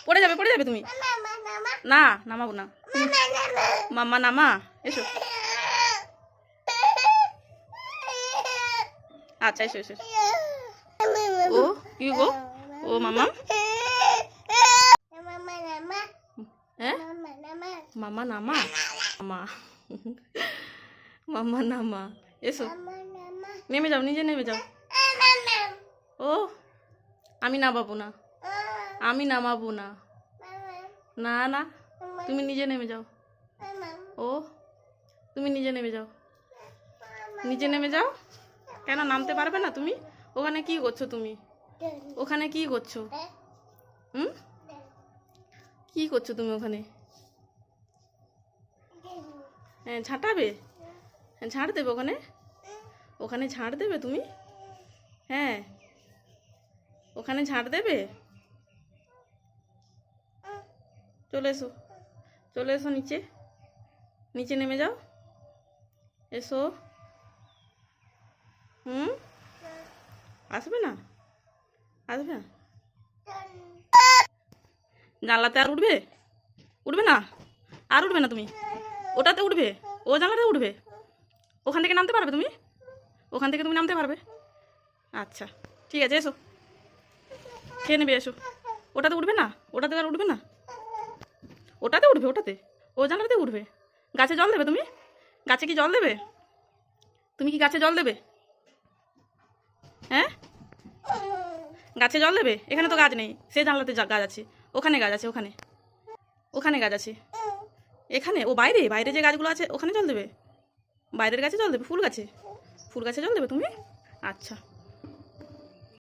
পড়ে যাবে তুমি। না নামাবো না। মাম্মা নামা, এসো। আচ্ছা এসো এসো। ও কি গো, ও মামা, হ্যাঁ মামা নামা, মামা মাম্মা নামা, এসো নেমে যাও, নিজে নেমে যাও। ও আমি নামাবো না, আমি নামাবো না। না না তুমি নিজে নেমে যাও। ও তুমি নিজে নেমে যাও, নিচে নেমে যাও। কেন নামতে পারবে না তুমি? ওখানে কি করছো তুমি? ওখানে কি করছো? কি করছো তুমি ওখানে? হ্যাঁ ঝাঁটাবে, হ্যাঁ ঝাড় দেবে ওখানে, ওখানে ঝাড় দেবে তুমি? হ্যাঁ ওখানে ঝাড় দেবে। চলে এসো, চলে এসো নিচে, নিচে নেমে যাও, এসো। আসবে না, আসবে না। জানলাতে আর উঠবে? উঠবে না, আর উঠবে না তুমি? ওটাতে উঠবে, ও জানলাতে উঠবে। ওখান থেকে নামতে পারবে তুমি? ওখান থেকে তুমি নামতে পারবে? আচ্ছা ঠিক আছে, এসো খেয়ে নেবে, এসো। ওটাতে উঠবে না, ওটাতে আর উঠবে না। ওটাতে উঠবে, ওটাতে, ও জানলাতে উঠবে। গাছে জল দেবে তুমি? গাছে কি জল দেবে? তুমি কি গাছে জল দেবে? হ্যাঁ গাছে জল দেবে? এখানে তো গাছ নেই, সে জানলাতে গাছ আছে, ওখানে গাছ আছে, ওখানে, ওখানে গাছ আছে। এখানে ও বাইরে, বাইরে যে গাছগুলো আছে ওখানে জল দেবে? বাইরের গাছে জল দেবে? ফুল গাছে, ফুল গাছে জল দেবে তুমি? আচ্ছা।